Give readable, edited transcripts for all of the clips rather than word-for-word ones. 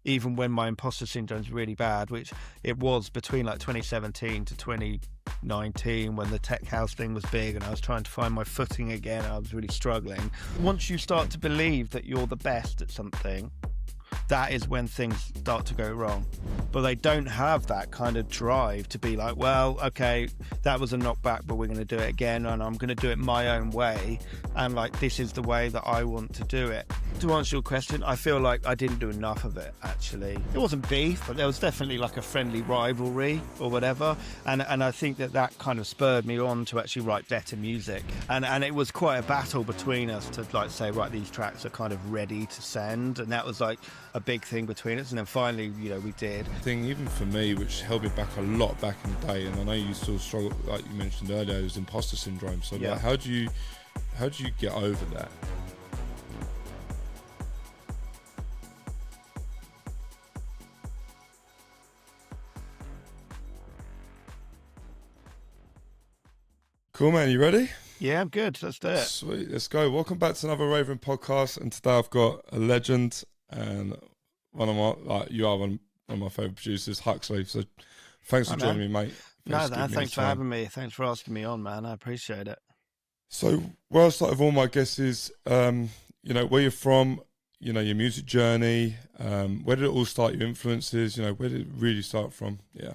even when my imposter syndrome is really bad, which it was between like 2017 to 2019 when the tech house thing was big and I was trying to find my footing again. I was really struggling. Once you start to believe that you're the best at something, that is when things start to go wrong. But they don't have that kind of drive to be like, well, okay, that was a knockback, but we're going to do it again, and I'm going to do it my own way, and like this is the way that I want to do it. To answer your question, I feel like I didn't do enough of it, actually. It wasn't beef, but there was definitely like a friendly rivalry or whatever, and I think that kind of spurred me on to actually write better music, and it was quite a battle between us to like say, right, these tracks are kind of ready to send, and that was like a big thing between us, and then finally, you know, we did. Thing even for me, which held me back a lot back in the day, and I know you still struggle, like you mentioned earlier, is imposter syndrome. So yeah. Like, how do you get over that? Cool, man. You ready? Yeah, I'm good. Let's do it. Sweet. Let's go. Welcome back to another Rave Room Podcast, and today I've got a legend and one of my favorite producers, Huxley. So thanks for joining me, mate. Thanks for having me. Thanks for asking me on, man. I appreciate it. So where I start with all my guests is, you know, where you're from, you know, your music journey, where did it all start, your influences, you know, where did it really start from? Yeah.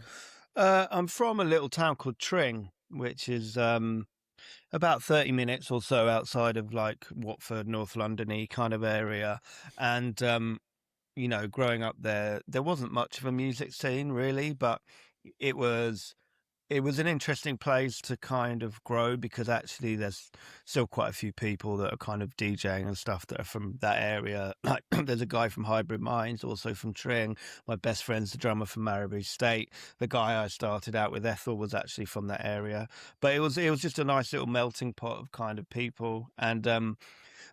I'm from a little town called Tring, which is about 30 minutes or so outside of like Watford, North London-y kind of area. And, you know, growing up there wasn't much of a music scene really, but it was an interesting place to kind of grow because actually there's still quite a few people that are kind of DJing and stuff that are from that area. Like there's a guy from Hybrid Minds, also from Tring. My best friend's the drummer from Marylebone State. The guy I started out with, Ethel, was actually from that area. But it was just a nice little melting pot of kind of people. And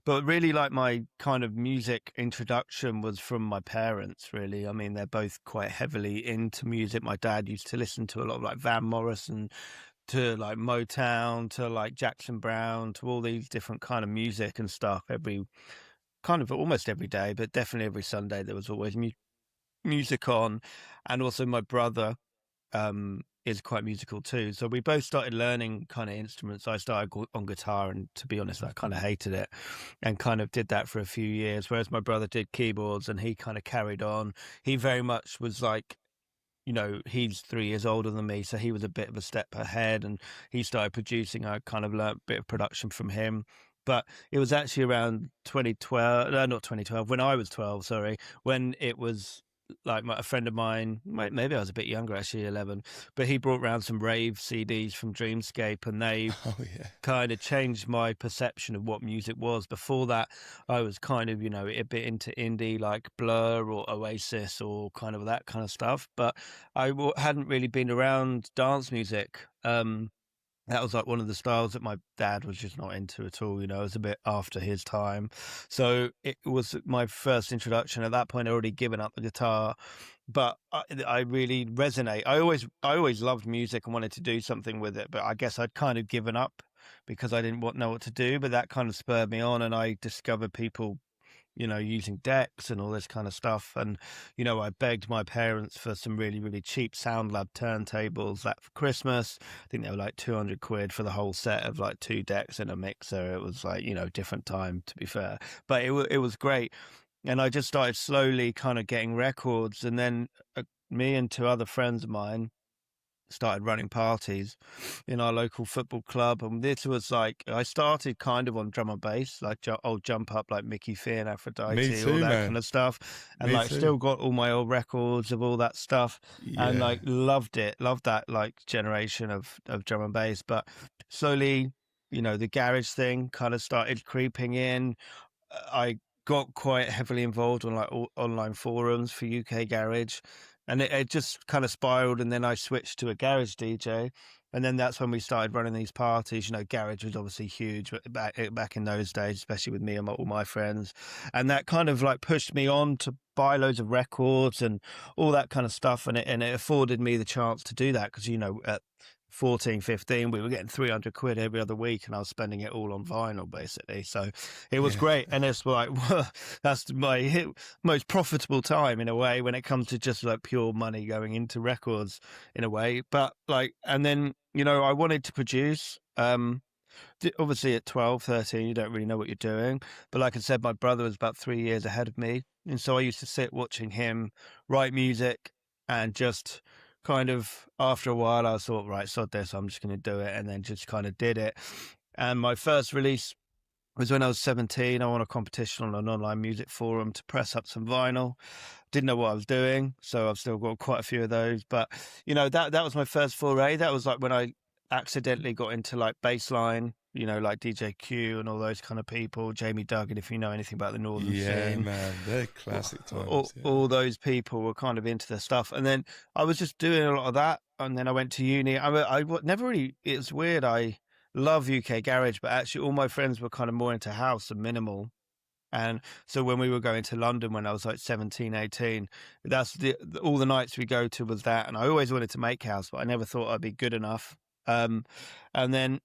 but really, like, my kind of music introduction was from my parents, really. I mean, they're both quite heavily into music. My dad used to listen to a lot of like Van Morrison, to like Motown, to like Jackson Browne, to all these different kind of music and stuff almost every day, but definitely every Sunday there was always music on. And also my brother is quite musical too, so we both started learning kind of instruments. I started on guitar, and to be honest, I kind of hated it and kind of did that for a few years, whereas my brother did keyboards and he kind of carried on. He very much was like, you know, he's 3 years older than me, so he was a bit of a step ahead and he started producing. I kind of learned a bit of production from him. But it was actually around 2012, no, not 2012, when I was 12, sorry, when it was like a friend of mine, maybe I was a bit younger, actually 11, but he brought around some rave CDs from Dreamscape, and they kind of changed my perception of what music was. Before that, I was kind of, you know, a bit into indie like Blur or Oasis or kind of that kind of stuff, but I hadn't really been around dance music. That was like one of the styles that my dad was just not into at all. You know, it was a bit after his time. So it was my first introduction. At that point, I'd already given up the guitar, but I really resonate. I always loved music and wanted to do something with it, but I guess I'd kind of given up because I didn't know what to do. But that kind of spurred me on, and I discovered people, you know, using decks and all this kind of stuff. And, you know, I begged my parents for some really, really cheap SoundLab turntables that for Christmas. I think they were like 200 quid for the whole set of like 2 decks and a mixer. It was like, you know, different time, to be fair. But it was great. And I just started slowly kind of getting records. And then me and 2 other friends of mine started running parties in our local football club, and this was like, I started kind of on drum and bass, like old Jump Up, like Mickey Fee and Aphrodite, all that kind of stuff, and still got all my old records of all that stuff, and like loved that like generation of drum and bass. But slowly, you know, the garage thing kind of started creeping in. I got quite heavily involved on like online forums for UK garage, and it just kind of spiraled. And then I switched to a garage DJ, and then that's when we started running these parties. You know, garage was obviously huge back in those days, especially with me and all my friends, and that kind of like pushed me on to buy loads of records and all that kind of stuff, and it afforded me the chance to do that because, you know, 14, 15, we were getting 300 quid every other week, and I was spending it all on vinyl basically. So it was great. And it's like, that's my most profitable time in a way when it comes to just like pure money going into records in a way. But like, and then, you know, I wanted to produce, obviously at 12, 13, you don't really know what you're doing. But like I said, my brother was about 3 years ahead of me. And so I used to sit watching him write music, and just kind of after a while, I thought, right, sod this, I'm just going to do it. And then just kind of did it. And my first release was when I was 17. I won a competition on an online music forum to press up some vinyl. Didn't know what I was doing, so I've still got quite a few of those. But, you know, that was my first foray. That was like when I accidentally got into like bassline, you know, like DJ Q and all those kind of people, Jamie Duggan, if you know anything about the northern scene. Yeah, man, they're classic times. All those people were kind of into their stuff. And then I was just doing a lot of that. And then I went to uni. I never really, it's weird. I love UK garage, but actually all my friends were kind of more into house and minimal. And so when we were going to London when I was like 17, 18, that's all the nights we go to was that. And I always wanted to make house, but I never thought I'd be good enough. And then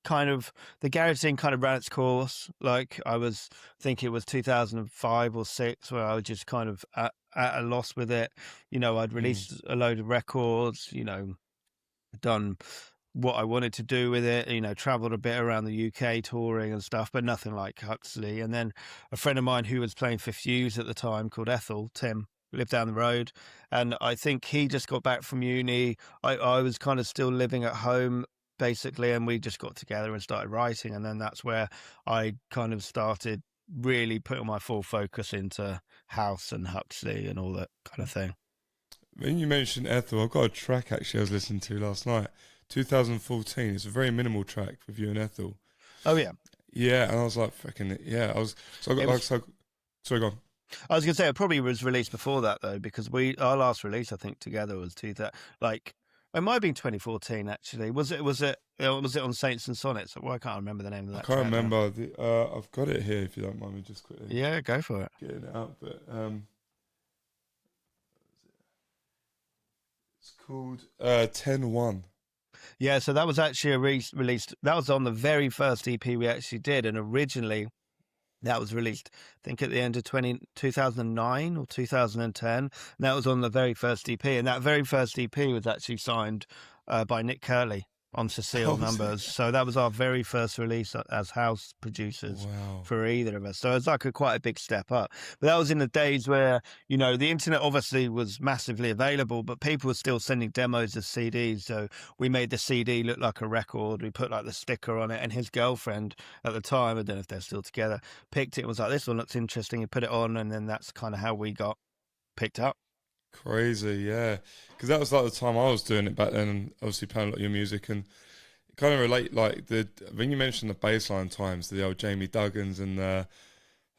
kind of the garage scene kind of ran its course. Like I think it was 2005 or 6 where I was just kind of at a loss with it. You know, I'd released a load of records, you know, done what I wanted to do with it, you know, traveled a bit around the UK touring and stuff, but nothing like Huxley. And then a friend of mine who was playing for Fuse at the time called Ethel, Tim, lived down the road. And I think he just got back from uni. I was kind of still living at home basically, and we just got together and started writing. And then that's where I kind of started really putting my full focus into house and Huxley and all that kind of thing. When you mentioned Ethel, I've got a track actually I was listening to last night. 2014. It's a very minimal track with you and Ethel. Oh yeah, yeah. And I was like, fucking yeah. I was so I got sorry, go on. I was gonna say it probably was released before that though, because our last release I think together was like it might have been 2014 actually. Was it on Saints and Sonnets? Well, I can't remember the name of that. I can't remember. I've got it here if you don't mind me just quickly. Yeah, go for it. Getting it out, but it's called 10-1. Yeah, so that was actually released. That was on the very first EP we actually did, and originally that was released, I think, at the end of 2009 or 2010. And that was on the very first EP, and that very first EP was actually signed by Nick Curley on Cecile Numbers. So that was our very first release as house producers for either of us. So it's like quite a big step up. But that was in the days where, you know, the internet obviously was massively available, but people were still sending demos of CDs. So we made the CD look like a record. We put like the sticker on it, and his girlfriend at the time, I don't know if they're still together, picked it and was like, this one looks interesting, and put it on. And then that's kind of how we got picked up. Crazy, yeah. Because that was like the time I was doing it back then, and obviously playing a lot of your music, and kind of relate like when you mentioned the bassline times, the old Jamie Duggans and the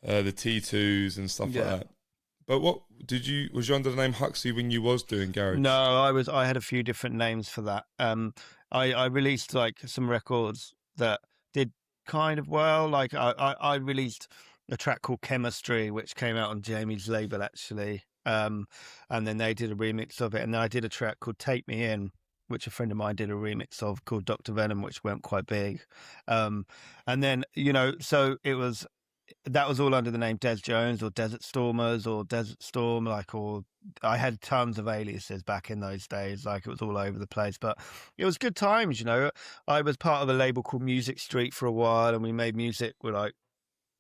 T2s and stuff like that. But was you under the name Huxley when you was doing garage? No, I had a few different names for that. I released like some records that did kind of well. Like I released a track called Chemistry, which came out on Jamie's label actually. And then they did a remix of it, and then I did a track called Take Me In, which a friend of mine did a remix of called Dr. Venom, which went quite big. And then, you know, so that was all under the name Des Jones or Desert Stormers or Desert Storm, or I had tons of aliases back in those days, like it was all over the place, but it was good times, you know. I was part of a label called Music Street for a while, and we made music with like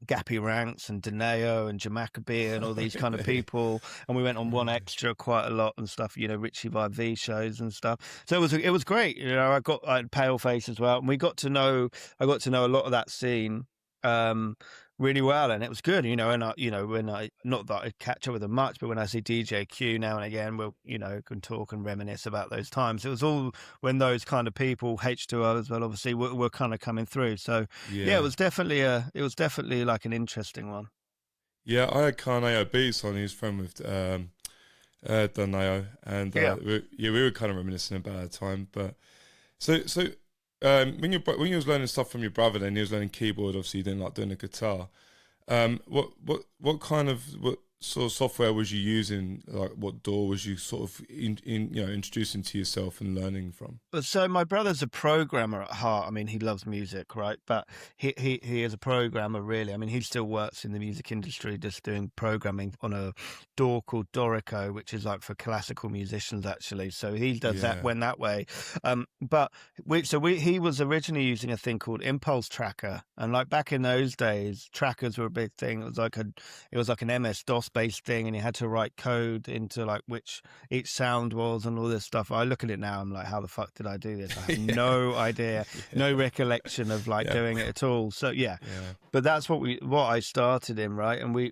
Gappy Ranks and Deneo and Jamaica and all these kind of people, and we went on One Extra quite a lot and stuff, you know, Richie by V shows and stuff. So it was great, you know. I had Paleface as well, and I got to know a lot of that scene really well, and it was good, you know. And not that I catch up with them much, but when I see DJ Q now and again, we'll, you know, can talk and reminisce about those times. It was all when those kind of people, H2O as well, obviously, were kind of coming through. So yeah, it was definitely like an interesting one. Yeah, I had Carneo Beats on. He was friend with Doneo, and we were kind of reminiscing about that time. But so. When you was learning stuff from your brother, then he was learning keyboard. Obviously, you didn't like doing the guitar. What sort of software was you using? Like, what door was you sort of introducing to yourself and learning from? So my brother's a programmer at heart. I mean, he loves music, right? But he is a programmer, really. I mean, he still works in the music industry, just doing programming on a DAW called Dorico, which is like for classical musicians, actually. So he does that, went that way. But he was originally using a thing called Impulse Tracker, and like back in those days, trackers were a big thing. It was like an MS DOS based thing, and you had to write code into like which each sound was and all this stuff. I look at it now, I'm like, how the fuck did I do this? I have no idea, no recollection of like doing it at all. So but that's what I started in, right? And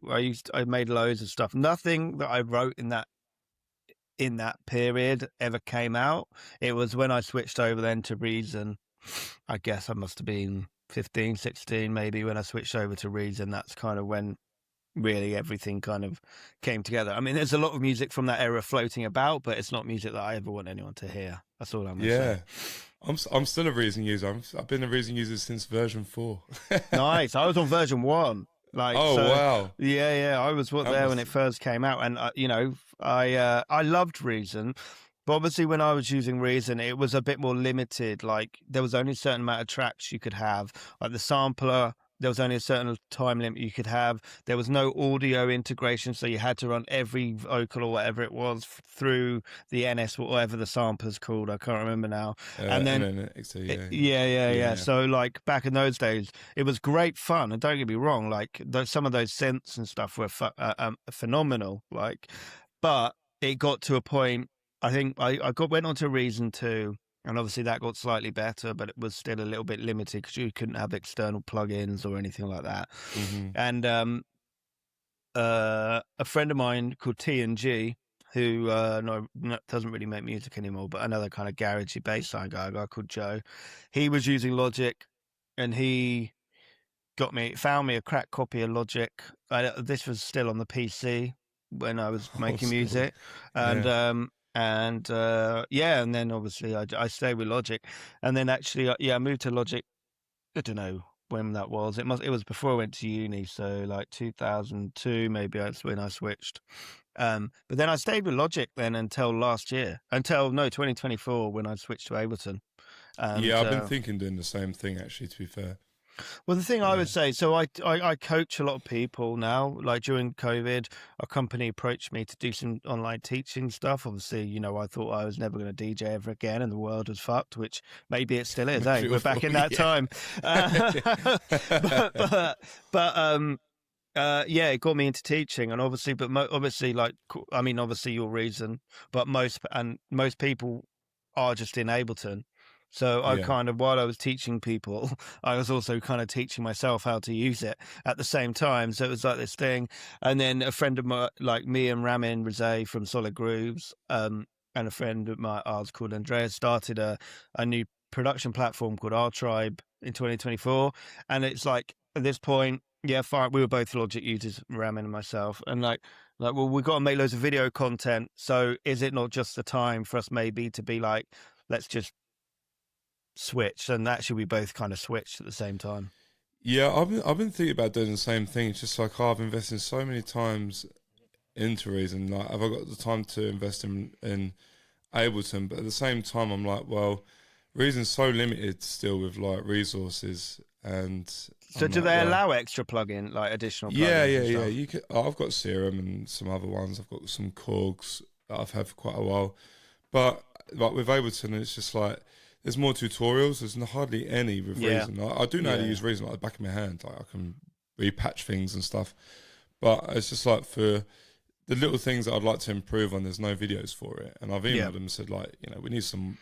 I made loads of stuff. Nothing that I wrote in that period ever came out. It was when I switched over then to Reason. I guess I must have been 15, 16 maybe when I switched over to Reason. That's kind of when really everything kind of came together. I mean, there's a lot of music from that era floating about, but it's not music that I ever want anyone to hear. That's all I'm going to say. I'm still a Reason user. I've been a Reason user since version 4. Nice. I was on version 1. Wow. Yeah. I was there when it first came out, and I loved Reason. But obviously, when I was using Reason, it was a bit more limited. Like, there was only a certain amount of tracks you could have. Like the sampler, there was only a certain time limit you could have. There was no audio integration, so you had to run every vocal or whatever it was through the NS, whatever the sampler's called. I can't remember now. And then, yeah. So, like, back in those days, it was great fun. And don't get me wrong, like, some of those synths and stuff were phenomenal. Like, but it got to a point. I think I went on to Reason 2, and obviously that got slightly better, but it was still a little bit limited because you couldn't have external plugins or anything like that. Mm-hmm. And a friend of mine called T&G, who doesn't really make music anymore, but another kind of garagey bassline guy, a guy called Joe, he was using Logic, and he found me a cracked copy of Logic. This was still on the PC when I was making music, and and then obviously I stayed with Logic, and then actually I moved to Logic. I don't know when that was. It was before I went to uni, so like 2002 maybe. That's when I switched. But then I stayed with Logic then until 2024 when I switched to Ableton. I've been thinking doing the same thing actually. To be fair. Well, the thing I would say, so I coach a lot of people now. Like during COVID, a company approached me to do some online teaching stuff. Obviously, I thought I was never going to DJ ever again and the world was fucked, which maybe it still is, eh? We're back in that time. It got me into teaching, and obviously, obviously your Reason, but most people are just in Ableton. So I kind of, while I was teaching people, I was also kind of teaching myself how to use it at the same time. So it was like this thing. And then a friend of mine, like me and Ramin Rizay from Solid Grooves, and a friend of ours called Andreas, started a new production platform called Our Tribe in 2024. And it's like, at this point, fine, we were both Logic users, Ramin and myself. And like, well, we've got to make loads of video content. So is it not just the time for us maybe to be like, let's just switch? And actually we both kind of switched at the same time. I've been thinking about doing the same thing. It's just like I've invested so many times into Reason. Like, have I got the time to invest in Ableton? But at the same time, I'm like, well, Reason's so limited still with like resources. And so do they allow extra plugin, like additional plugins? Yeah. You could. I've got Serum and some other ones. I've got some Korgs that I've had for quite a while. But like with Ableton, it's just like, there's more tutorials. There's hardly any with Reason. I do know how to use Reason like the back of my hand. Like I can repatch things and stuff. But it's just like for the little things that I'd like to improve on, there's no videos for it. And I've emailed them and said like, we need some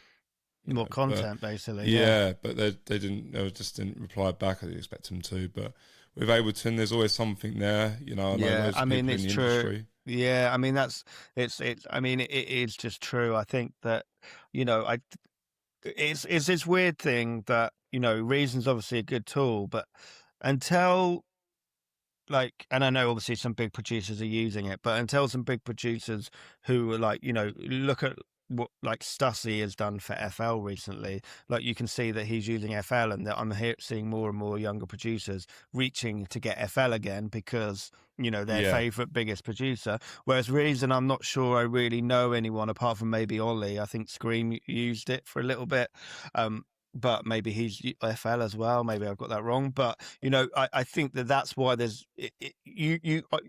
more content, basically. Yeah, but they just didn't reply back. I didn't expect them to. But with Ableton, there's always something there. I mean, it's true. Industry. Yeah, I mean it is just true. I think that it's this weird thing that Reason's obviously a good tool, but until and I know obviously some big producers are using it, but until some big producers who are look at what like Stussy has done for FL recently. Like you can see that he's using FL, and that I'm seeing more and more younger producers reaching to get FL again because their Yeah, favorite biggest producer. Whereas Reason, I'm not sure I really know anyone apart from maybe Ollie. I think Scream used it for a little bit. But maybe he's FL as well. Maybe I've got that wrong. But I think that's why there's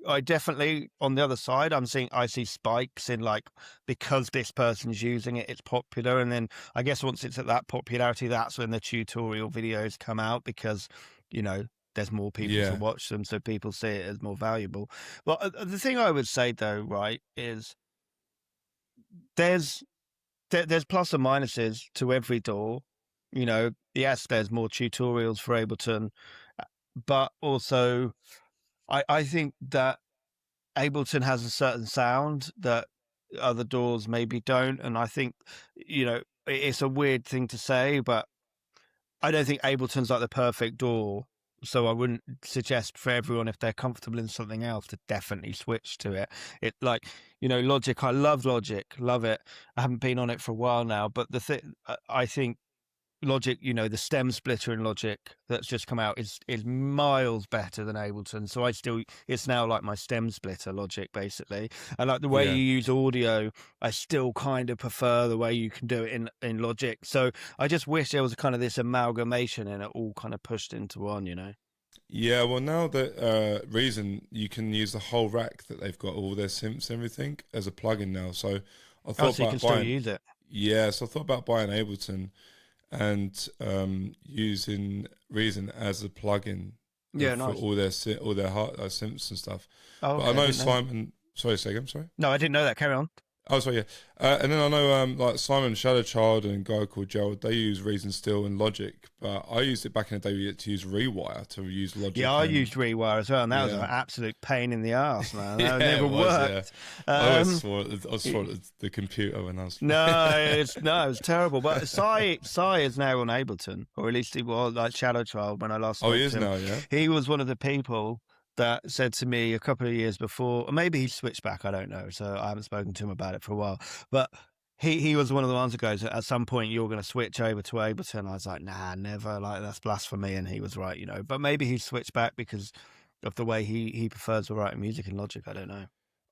I definitely, on the other side, I see spikes in like, because this person's using it, it's popular, and then I guess once it's at that popularity, that's when the tutorial videos come out because there's more people to yeah, watch them, so people see it as more valuable. Well, the thing I would say though, right, is there's plus and minuses to every door. Yes, there's more tutorials for Ableton, but also I think that Ableton has a certain sound that other doors maybe don't. And I think, it's a weird thing to say, but I don't think Ableton's like the perfect door. So I wouldn't suggest for everyone, if they're comfortable in something else, to definitely switch to it. It like, Logic, I love Logic, love it. I haven't been on it for a while now, but I think Logic, the stem splitter in Logic that's just come out is miles better than Ableton. So it's now like my stem splitter Logic basically. And like the way yeah. you use audio, I still kind of prefer the way you can do it in Logic. So I just wish there was kind of this amalgamation and it all kind of pushed into one. Yeah, well, now that Reason, you can use the whole rack that they've got, all their synths, everything, as a plugin now. So I thought So you about can still use it. yeah, so I thought about buying Ableton and using Reason as a plugin Yeah, for nice. all their synths and stuff. Oh, But okay, I I know didn't know that. Simon. Sorry, say again. Sorry. No, I didn't know that. Carry on. Oh, sorry, yeah. And then I know like Simon Shadowchild and a guy called Gerald, they use Reason Still and Logic, but I used it back in the day to use Rewire, to use Logic. Yeah, I used Rewire as well, and that was an yeah. absolute pain in the ass, man. That Yeah, never it was, worked. I always swore at the computer when I was It was terrible. But Sai is now on Ableton, or at least he was, like Shadow Child when I last spoke Oh, he to is him. now, yeah. He was one of the people that said to me a couple of years before, or maybe he switched back, I don't know. So I haven't spoken to him about it for a while. But he was one of the ones that goes, at some point you're going to switch over to Ableton. I was like, nah, never. Like, that's blasphemy. And he was right, But maybe he switched back because of the way he prefers writing music in Logic. I don't know.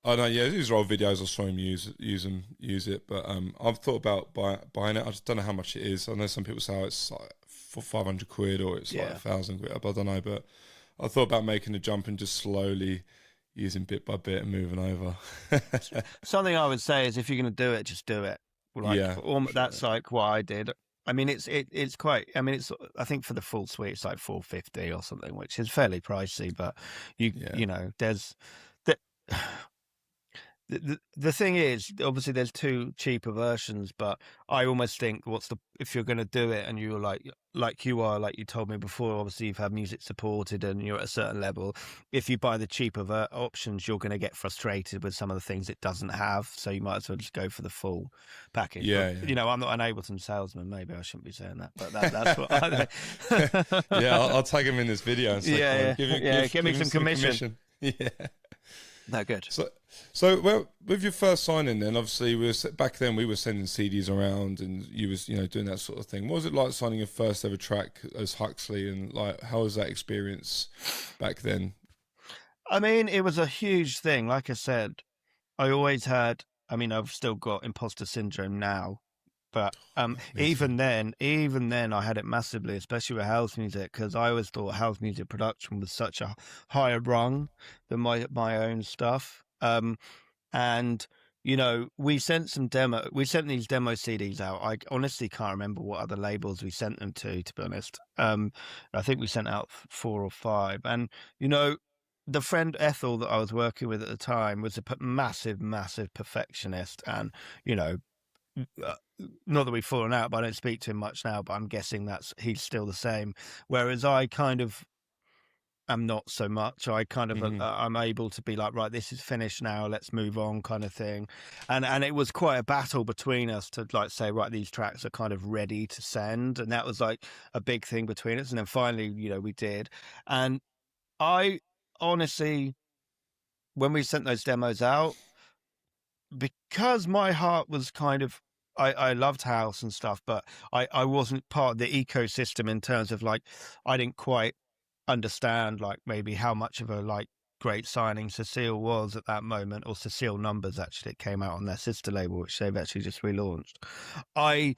I know, yeah, these are old videos. I saw him use it, but I've thought about buying it. I just don't know how much it is. I know some people say it's like for 500 quid or it's like 1,000 quid. I don't know, but I thought about making a jump and just slowly using bit by bit and moving over. Something I would say is, if you're going to do it, just do it. Like, yeah, that's like what I did. I mean, it's quite. I mean, I think for the full suite, it's like $450 or something, which is fairly pricey. But there's the the thing is, obviously there's two cheaper versions, but I almost think if you're going to do it and you're like you told me before, obviously you've had music supported and you're at a certain level, if you buy the cheaper options, you're going to get frustrated with some of the things it doesn't have, so you might as well just go for the full package. Yeah, but, yeah. I'm not an Ableton salesman, maybe I shouldn't be saying that, but that's what I yeah, I'll tag him in this video and say, give me some commission. Yeah. No, good. So well, with your first signing, then obviously back then we were sending CDs around, and you was doing that sort of thing. What was it like signing your first ever track as Huxley, and like how was that experience back then? I mean, it was a huge thing. Like I said, I always had. I mean, I've still got imposter syndrome now, but even then, I had it massively, especially with house music, because I always thought house music production was such a higher rung than my own stuff. And we sent these demo CDs out. I honestly can't remember what other labels we sent them to be honest. I think we sent out 4 or 5, and the friend Ethel that I was working with at the time was a massive perfectionist, and not that we've fallen out, but I don't speak to him much now, but I'm guessing he's still the same, whereas I kind of am not so much. I kind of I'm able to be like, right, this is finished now, let's move on, kind of thing. And it was quite a battle between us to like say, right, these tracks are kind of ready to send, and that was like a big thing between us. And then finally, we did. And I honestly, when we sent those demos out, because my heart was kind of I loved house and stuff, but I wasn't part of the ecosystem in terms of like, I didn't quite understand like maybe how much of a like great signing Cecile was at that moment, or Cecile Numbers actually, it came out on their sister label, which they've actually just relaunched. I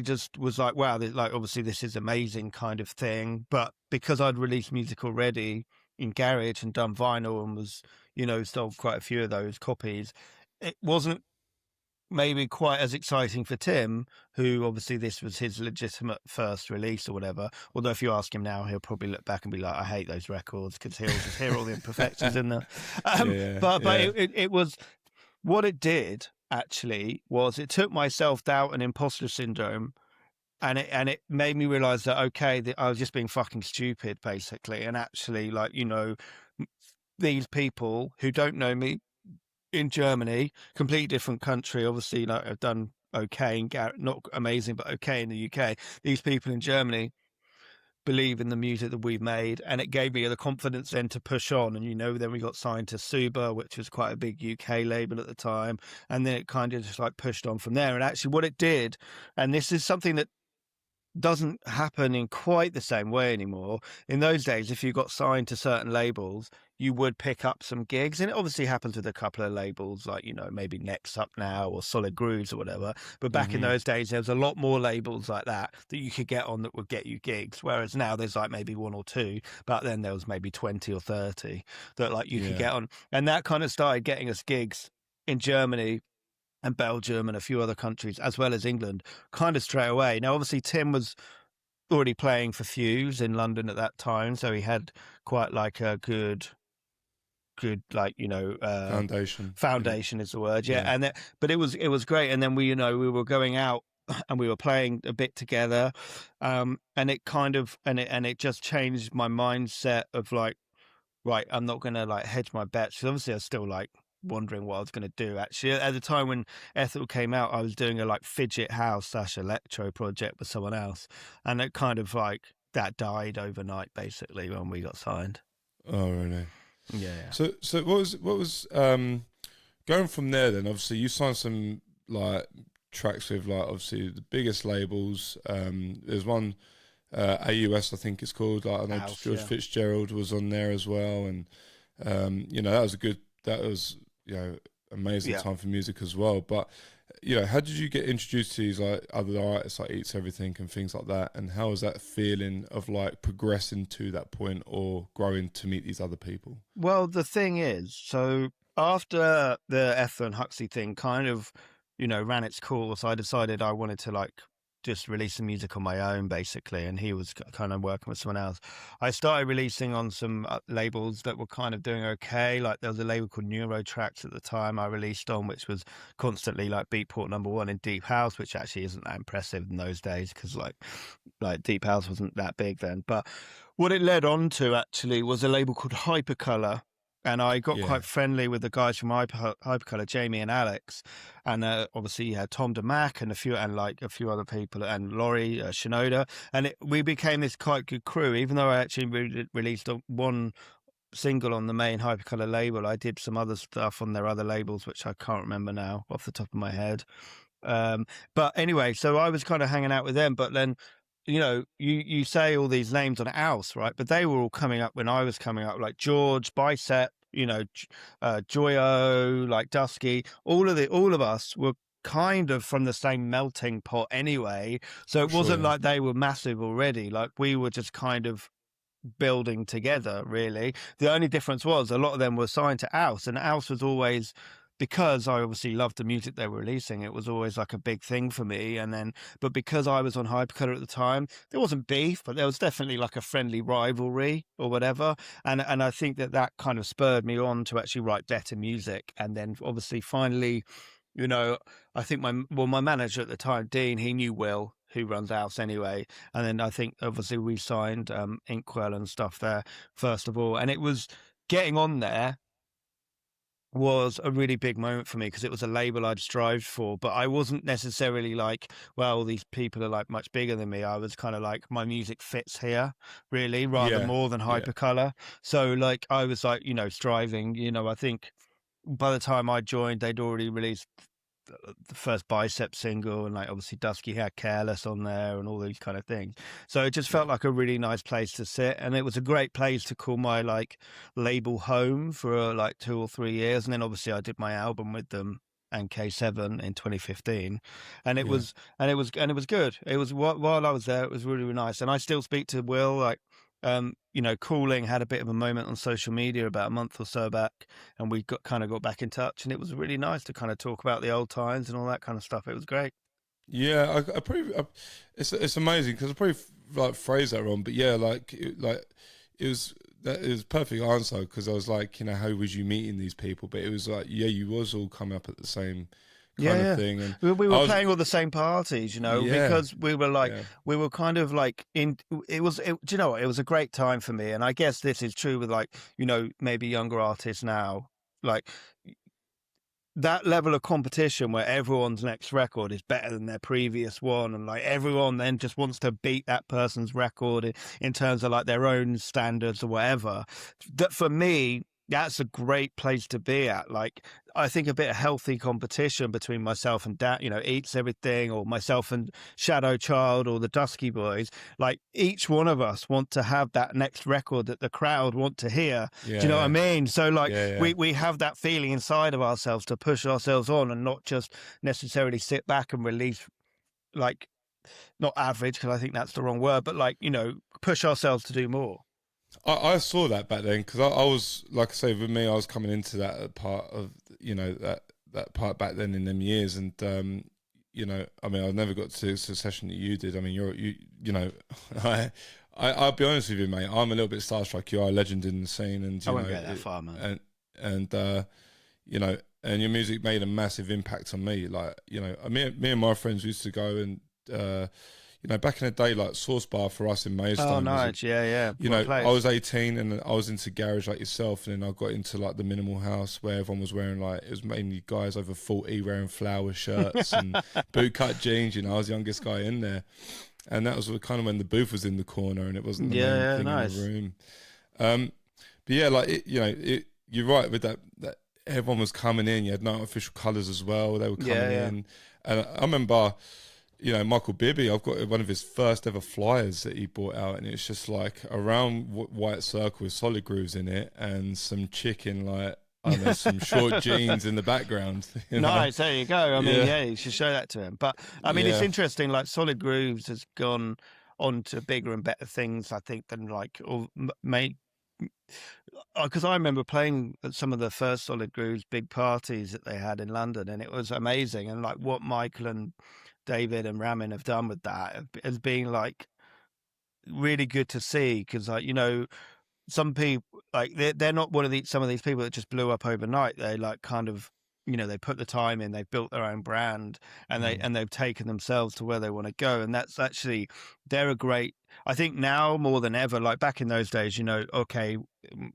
just was like, wow, like obviously this is amazing kind of thing. But because I'd released music already in Garage and done vinyl and was, sold quite a few of those copies, it wasn't maybe quite as exciting for Tim, who obviously this was his legitimate first release or whatever. Although if you ask him now, he'll probably look back and be like, I hate those records, because he'll just hear all the imperfections in there. But it was, what it did actually was it took my self-doubt and imposter syndrome, and it made me realize that, okay, that I was just being fucking stupid basically. And actually, like, these people who don't know me in Germany, completely different country, obviously, like I've done okay in not amazing, but okay in the UK. These people in Germany believe in the music that we've made, and it gave me the confidence then to push on. And then we got signed to Suba, which was quite a big UK label at the time, and then it kind of just like pushed on from there. And actually what it did, and this is something that doesn't happen in quite the same way anymore. In those days, if you got signed to certain labels, you would pick up some gigs, and it obviously happens with a couple of labels, like, maybe Next Up Now or Solid Grooves or whatever. But back in those days, there was a lot more labels like that you could get on that would get you gigs. Whereas now there's like maybe one or two, but then there was maybe 20 or 30 that like you could get on. And that kind of started getting us gigs in Germany and Belgium and a few other countries, as well as England, kind of straight away. Now, obviously, Tim was already playing for Fuse in London at that time, so he had quite like a good like, foundation is the word. And but it was great. And then we were going out and we were playing a bit together, and it kind of and it just changed my mindset of like, right, I'm not gonna like hedge my bets, because obviously I was still like wondering what I was going to do. Actually, at the time when Ethel came out, I was doing a like fidget house / electro project with someone else, and it kind of like that died overnight basically when we got signed. Oh, really? Yeah. So what was going from there then? Obviously you signed some like tracks with like obviously the biggest labels. There's one AUS, I think it's called, like I know House, George Fitzgerald was on there as well, and that was amazing time for music as well. But how did you get introduced to these like other artists like Eats Everything and things like that, and how was that feeling of like progressing to that point or growing to meet these other people? Well, the thing is, so after the Ethel and Huxley thing kind of ran its course, I decided I wanted to like just release some music on my own basically, and he was kind of working with someone else. I started releasing on some labels that were kind of doing okay. Like there was a label called Neurotracks at the time I released on, which was constantly like Beatport #1 in Deep House, which actually isn't that impressive in those days, because like Deep House wasn't that big then. But what it led on to actually was a label called Hypercolor. And I got quite friendly with the guys from Hypercolor, Jamie and Alex, and obviously you had Tom DeMac and a few other people, and Laurie Shinoda, and we became this quite good crew. Even though I actually released one single on the main Hypercolor label, I did some other stuff on their other labels, which I can't remember now off the top of my head. But anyway, so I was kind of hanging out with them, but then you say all these names on House, right? But they were all coming up when I was coming up, like George, Bicep, Joyo, like Dusky. All of us were kind of from the same melting pot anyway. So it wasn't like they were massive already. Like we were just kind of building together, really. The only difference was a lot of them were signed to House, and House was always, because I obviously loved the music they were releasing, it was always like a big thing for me. And then, but because I was on Hypercolor at the time, there wasn't beef, but there was definitely like a friendly rivalry or whatever. And I think that kind of spurred me on to actually write better music. And then obviously finally, I think my manager at the time, Dean, he knew Will, who runs House anyway. And then I think obviously we signed Inkwell and stuff there first of all. And it was getting on there was a really big moment for me, because it was a label I'd strived for, but I wasn't necessarily like, well, these people are like much bigger than me. I was kind of like, my music fits here really, rather more than Hypercolor. So like I was like, striving, I think by the time I joined, they'd already released the first Bicep single, and like obviously Dusky had Careless on there and all these kind of things. So it just felt like a really nice place to sit, and it was a great place to call my like label home for like 2 or 3 years. And then obviously I did my album with them and K7 in 2015, and it Yeah. was good. It was while I was there, it was really, really nice. And I still speak to Will, like Cooling had a bit of a moment on social media about a month or so back, and we got back in touch, and it was really nice to kind of talk about the old times and all that kind of stuff. It was great. Yeah, it's amazing because I probably like phrased that wrong, but yeah, it was perfect answer because I was like, how was you meeting these people? But it was like, yeah, you was all coming up at the same kind of thing, and we were playing all the same parties, because we were like we were kind of like in. Do you know what? It was a great time for me, and I guess this is true with like maybe younger artists now, like that level of competition where everyone's next record is better than their previous one, and like everyone then just wants to beat that person's record in terms of like their own standards or whatever. That for me, that's a great place to be at. Like, I think a bit of healthy competition between myself and Dan, Eats Everything, or myself and Shadow Child, or the Dusky Boys. Like, each one of us want to have that next record that the crowd want to hear. Do you know what I mean? So, like, we have that feeling inside of ourselves to push ourselves on and not just necessarily sit back and release, like, not average, because I think that's the wrong word, but like, push ourselves to do more. I saw that back then because I was, like I say, with me, I was coming into that part of that part back then in them years, and I mean, I never got to the session that you did. I mean, I'll be honest with you, mate. I'm a little bit starstruck. You are a legend in the scene, and I won't go that far, man. And and your music made a massive impact on me. Like, me and my friends used to go and. Back in the day, like Source Bar for us in Maidstone. Oh, nice, yeah. I was 18 and I was into garage like yourself, and then I got into like the minimal house where everyone was wearing it was mainly guys over 40 wearing flower shirts and bootcut jeans. I was the youngest guy in there, and that was kind of when the booth was in the corner and it wasn't the main thing in the room. But yeah, like you're right with that everyone was coming in. You had no official colours as well. They were coming in, and I remember. Michael Bibby, I've got one of his first ever flyers that he brought out, and it's just like a round white circle with solid grooves in it and some chicken, like, I don't know, some short jeans in the background. Nice, there you go. I mean, you should show that to him. But, I mean, it's interesting, like, Solid Grooves has gone on to bigger and better things, I think, than, like, because I remember playing at some of the first Solid Grooves big parties that they had in London, and it was amazing. And, like, what Michael and David and Ramin have done with that has been like really good to see, because like some people, like they're not some of these people that just blew up overnight. They like kind of they put the time in, they've built their own brand, and they've taken themselves to where they want to go. And that's actually, they're a great, I think now more than ever, like back in those days, okay,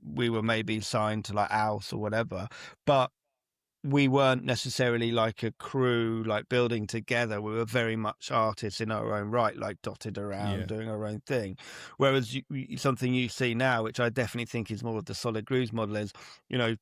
we were maybe signed to like House or whatever, but we weren't necessarily like a crew, like building together. We were very much artists in our own right, like dotted around doing our own thing. Whereas something you see now, which I definitely think is more of the Solid Grooves model, is a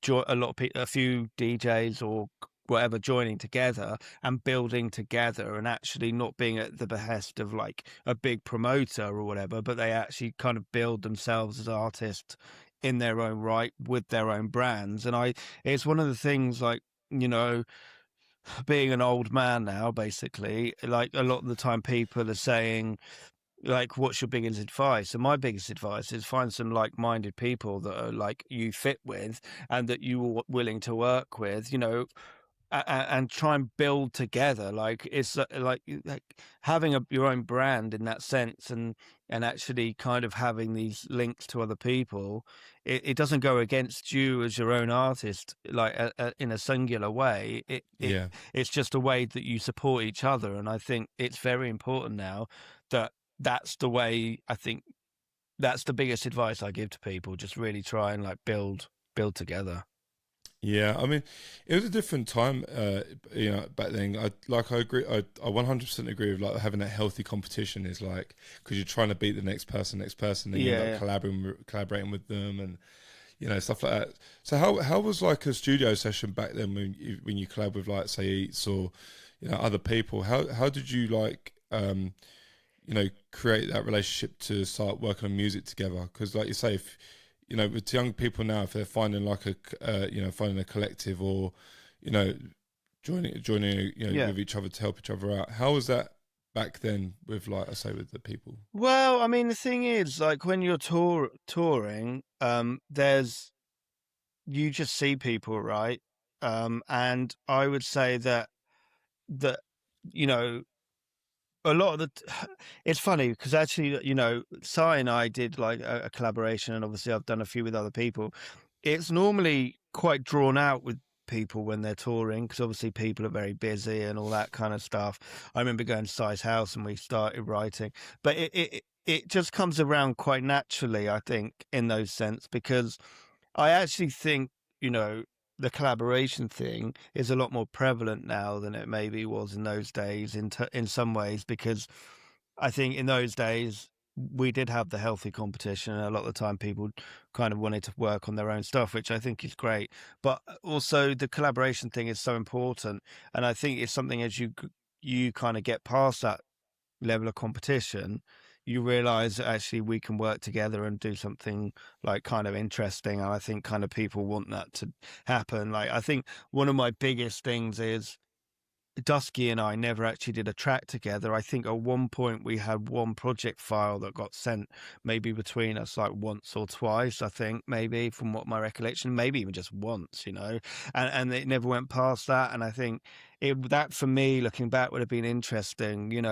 few DJs or whatever joining together and building together, and actually not being at the behest of like a big promoter or whatever, but they actually kind of build themselves as artists in their own right with their own brands. And it's one of the things, like, being an old man now, basically, like a lot of the time people are saying, like, what's your biggest advice? And my biggest advice is find some like-minded people that are like you fit with and that you are willing to work with, and try and build together. Like, it's like having your own brand in that sense, and actually kind of having these links to other people. It doesn't go against you as your own artist, like in a singular way. It's just a way that you support each other. And I think it's very important now that that's the way. I think that's the biggest advice I give to people. Just really try and like build together. Yeah, I mean, it was a different time, back then. I agree. I 100% agree with like having that healthy competition is like, because you're trying to beat the next person, then you end up collaborating with them, and stuff like that. So how was like a studio session back then when you collab with like say Eats or other people? How did you like create that relationship to start working on music together? Because like you say, if with young people now, if they're finding like finding a collective or joining Yeah. with each other to help each other out, how was that back then with like I say with the people? Well, I mean, the thing is, like when you're touring, you just see people, right? And I would say that you know a lot of it's funny because actually, Sai and I did like a collaboration, and obviously I've done a few with other people. It's normally quite drawn out with people when they're touring because obviously people are very busy and all that kind of stuff. I remember going to Sai's house and we started writing, but it just comes around quite naturally, I think, in those sense, because I actually think, you know, the collaboration thing is a lot more prevalent now than it maybe was in those days in some ways, because I think in those days we did have the healthy competition, and a lot of the time people kind of wanted to work on their own stuff, which I think is great. But also the collaboration thing is so important, and I think it's something as you kind of get past that level of competition, you realize that actually we can work together and do something like kind of interesting. And I think kind of people want that to happen. Like, I think one of my biggest things is Dusky and I never actually did a track together. I think at one point we had one project file that got sent maybe between us like once or twice, I think, maybe from what my recollection, maybe even just once, and it never went past that. And I think that for me, looking back, would have been interesting.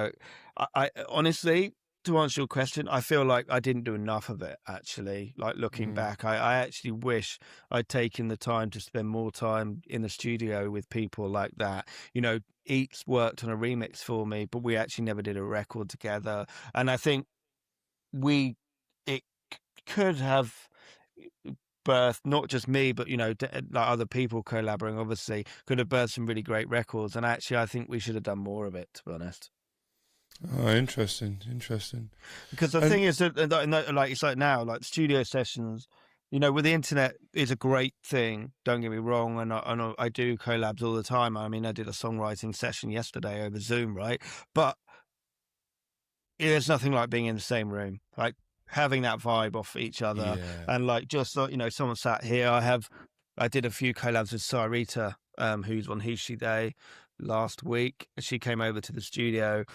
I honestly, to answer your question, I feel like I didn't do enough of it, actually. Like looking Mm. back, I actually wish I'd taken the time to spend more time in the studio with people like that. Eats worked on a remix for me, but we actually never did a record together. And I think it could have birthed not just me, but like other people collaborating. Obviously, could have birthed some really great records. And actually, I think we should have done more of it, to be honest. Oh, interesting. Because the And thing is that, like it's like now, like studio sessions, with the internet is a great thing. Don't get me wrong, and I do collabs all the time. I mean, I did a songwriting session yesterday over Zoom, right? But there's nothing like being in the same room, like having that vibe off each other, yeah, and like just someone sat here. I did a few collabs with Sarita, who's on He She Day last week. She came over to the studio,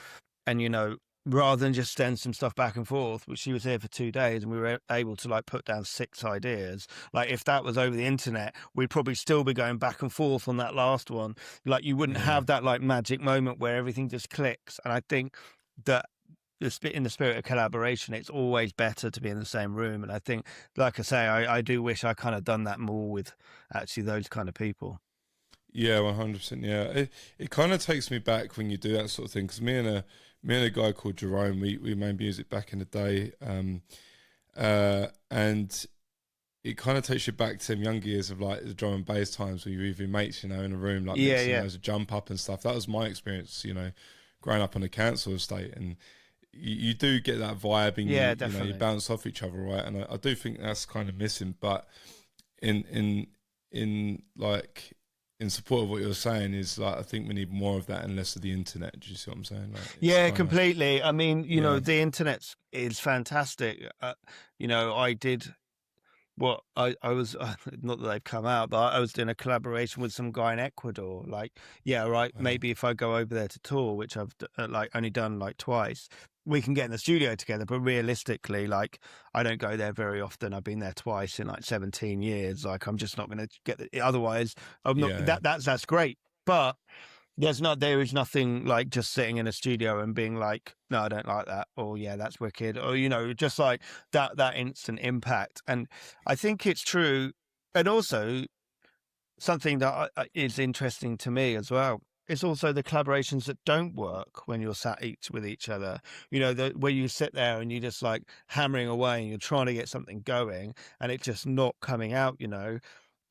and rather than just send some stuff back and forth, which she was here for 2 days, and we were able to like put down 6 ideas. Like if that was over the internet, we'd probably still be going back and forth on that last one. Like you wouldn't yeah. have that like magic moment where everything just clicks. And I think that in the spirit of collaboration, it's always better to be in the same room. And I think, like I say, I do wish I kind of done that more with actually those kind of people. Yeah, 100%. Yeah, it kind of takes me back when you do that sort of thing because me and a guy called Jerome, we made music back in the day, and it kind of takes you back to them younger years of like the drum and bass times where you're with your mates, in a room like Yeah, mixing yeah. those jump up and stuff. That was my experience, growing up on the council estate, and you do get that vibe, and Yeah, you definitely. bounce off each other, right? And I do think that's kind of missing, but in like in support of what you're saying is like I think we need more of that and less of the internet. Do you see what I'm saying? Like, it's Yeah, kind of completely. I mean, yeah, the internet is fantastic. I did what I was not that they've come out, but I was doing a collaboration with some guy in Ecuador. Like, yeah, right. wow, Maybe if I go over there to tour, which I've like only done like twice, we can get in the studio together. But realistically, like, I don't go there very often. I've been there twice in like 17 years. Like, I'm just not going to get otherwise. I'm not. yeah, That's great, but there is nothing like just sitting in a studio and being like, no, I don't like that, or yeah, that's wicked, or just like that instant impact. And I think it's true, and also something that is interesting to me as well. It's also the collaborations that don't work when you're sat with each other. Where you sit there and you're just like hammering away and you're trying to get something going, and it's just not coming out.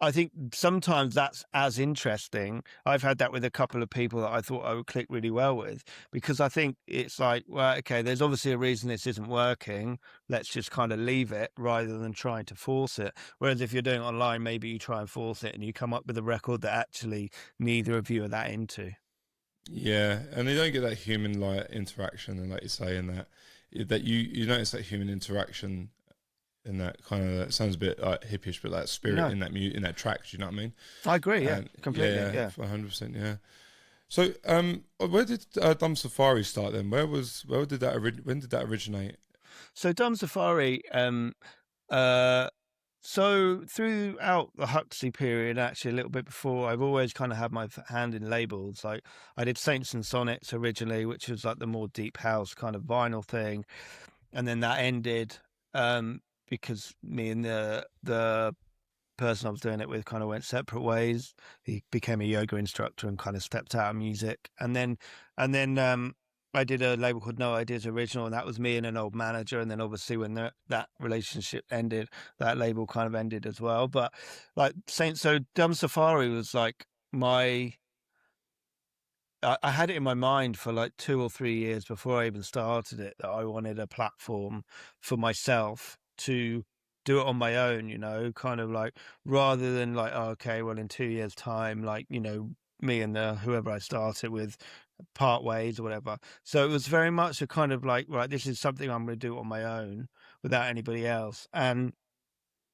I think sometimes that's as interesting. I've had that with a couple of people that I thought I would click really well with, because I think it's like, well, okay, there's obviously a reason this isn't working. Let's just kind of leave it rather than trying to force it. Whereas if you're doing it online, maybe you try and force it and you come up with a record that actually neither of you are that into. Yeah, and they don't get that human like interaction, and like you say, in that you notice that human interaction in that kind of, it sounds a bit like hippish, but that spirit No, in that track. Do you know what I mean? I agree. Yeah, And completely. Yeah. 100%. Yeah. So, where did Dumb Safari start then? When did that originate? So Dumb Safari, uh, so throughout the Huxley period, actually a little bit before, I've always kind of had my hand in labels. Like I did Saints and Sonnets originally, which was like the more deep house kind of vinyl thing, and then that ended because me and the person I was doing it with kind of went separate ways. He became a yoga instructor and kind of stepped out of music, and then I did a label called No Ideas Original, and that was me and an old manager. And then obviously when that relationship ended, that label kind of ended as well. But like Saint, so Dumb Safari was like I had it in my mind for like 2 or 3 years before I even started it, that I wanted a platform for myself to do it on my own, kind of like, rather than like, oh, okay, well, in 2 years' time, like, me and whoever I started with part ways or whatever. So it was very much a kind of like, right, this is something I'm going to do on my own without anybody else. And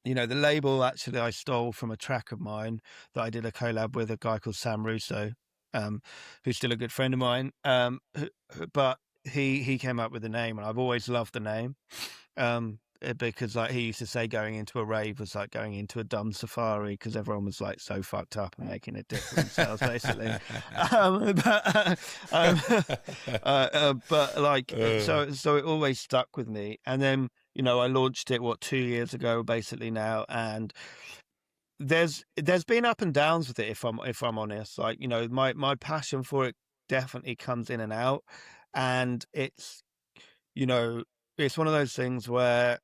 the label actually I stole from a track of mine that I did a collab with a guy called Sam Russo, um, who's still a good friend of mine. But he came up with the name, and I've always loved the name. Because like he used to say, going into a rave was like going into a dumb safari, because everyone was like so fucked up and making a dick of themselves, basically. But like, so it always stuck with me. And then I launched it 2 years ago, basically now, and there's been up and downs with it. If I'm honest, like my passion for it definitely comes in and out, and you know, it's one of those things where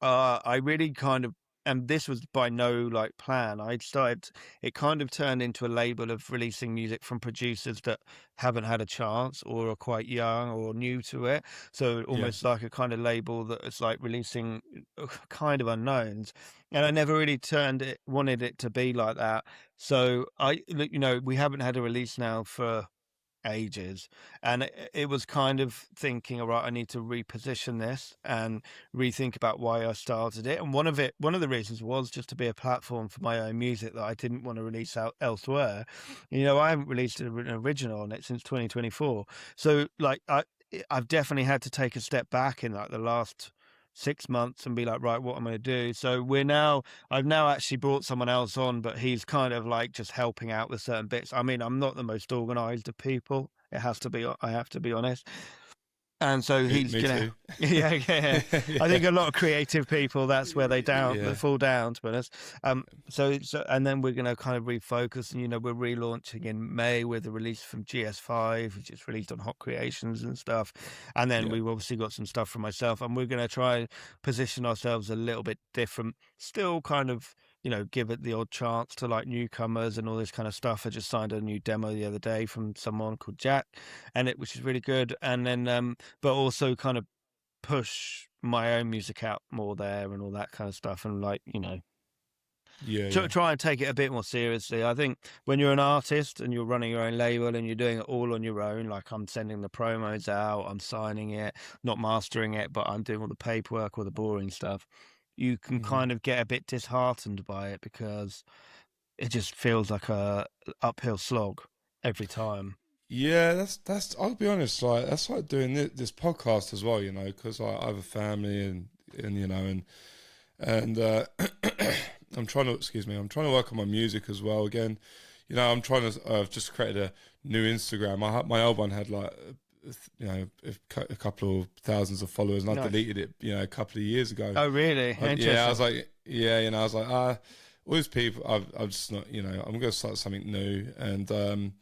I really kind of, and this was by no like plan. It kind of turned into a label of releasing music from producers that haven't had a chance or are quite young or new to it. So Yeah. almost like a kind of label that is like releasing kind of unknowns. And I never really wanted it to be like that. So we haven't had a release now for ages, and it was kind of thinking, all right, I need to reposition this and rethink about why I started it. And one of the reasons was just to be a platform for my own music that I didn't want to release out elsewhere. I haven't released an original on it since 2024, so like I've definitely had to take a step back in like the last 6 months and be like, right, what am I going to do? So I've now actually brought someone else on, but he's kind of like just helping out with certain bits. I mean, I'm not the most organized of people. I have to be honest. And so he's Me gonna, too. yeah. I think a lot of creative people, that's where they Yeah. fall down, to be honest. So and then we're gonna kind of refocus, and we're relaunching in May with a release from GS5, which is released on Hot Creations and stuff. And then Yeah. we've obviously got some stuff from myself, and we're gonna try and position ourselves a little bit different. Still kind of, give it the odd chance to like newcomers and all this kind of stuff. I just signed a new demo the other day from someone called Jack, which is really good. And then but also kind of push my own music out more there and all that kind of stuff. And like, Yeah. try and take it a bit more seriously. I think when you're an artist and you're running your own label and you're doing it all on your own, like I'm sending the promos out, I'm signing it, not mastering it, but I'm doing all the paperwork, all the boring stuff, you can Mhm. kind of get a bit disheartened by it, because it just feels like a uphill slog every time. Yeah, that's. I'll be honest, like that's like doing this podcast as well, because I have a family and and I'm trying to I'm trying to work on my music as well. Again, I'm trying to. I've just created a new Instagram. My old one had like a couple of thousands of followers, and I Nice. deleted it a couple of years ago. Oh, really? Interesting. Yeah, I was like, I was like, all these people, I've just not, I'm gonna start something new, and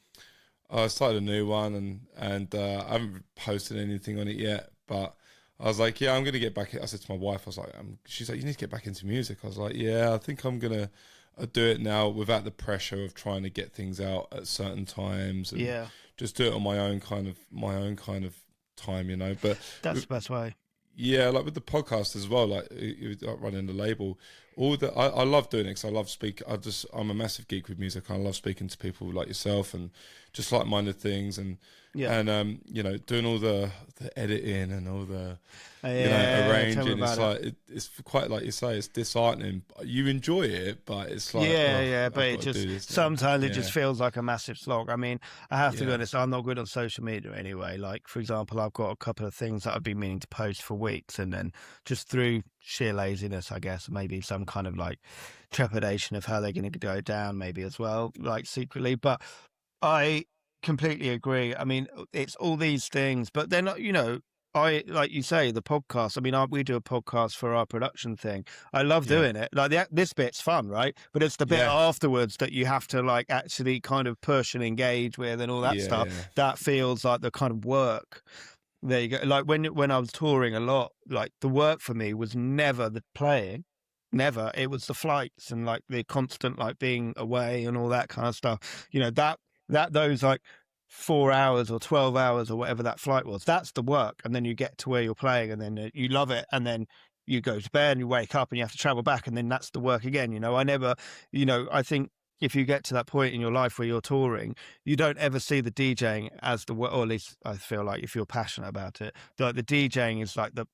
I started a new one, and I haven't posted anything on it yet, but I was like, yeah, I'm gonna get back. I said to my wife, I was like, she's like, you need to get back into music. I was like, yeah, I think I'm gonna I do it now without the pressure of trying to get things out at certain times, and Yeah, just do it on my own kind of time, But that's the best way. yeah, like with the podcast as well, like running the label, I love doing it because I love speak. I'm a massive geek with music. I love speaking to people like yourself and just like-minded things, and Yeah. doing all the editing and all the Tell me arranging. It's about like it's quite like you say, it's disheartening. You enjoy it, but it's like but I've it got to just do this now. sometimes it Yeah, just feels like a massive slog. I mean, I have to be yeah, honest, I'm not good on social media anyway. Like, for example, I've got a couple of things that I've been meaning to post for weeks, and then just through sheer laziness, I guess, maybe some kind of like trepidation of how they're going to go down, maybe as well, like secretly. But I completely agree. I mean, it's all these things, but then, I, like you say, the podcast. I mean, we do a podcast for our production thing. I love yeah, doing it. Like this bit's fun, right? But it's the bit yeah, afterwards that you have to like actually kind of push and engage with and all that yeah, stuff. yeah, That feels like the kind of work. There you go. Like when I was touring a lot, like the work for me was never the playing. Never. It was the flights and like the constant like being away and all that kind of stuff. Those like 4 hours or 12 hours or whatever that flight was, that's the work. And then you get to where you're playing and then you love it. And then you go to bed and you wake up and you have to travel back. And then that's the work again. I think if you get to that point in your life where you're touring, you don't ever see the DJing as the work, or at least I feel like if you're passionate about it, like the DJing is like the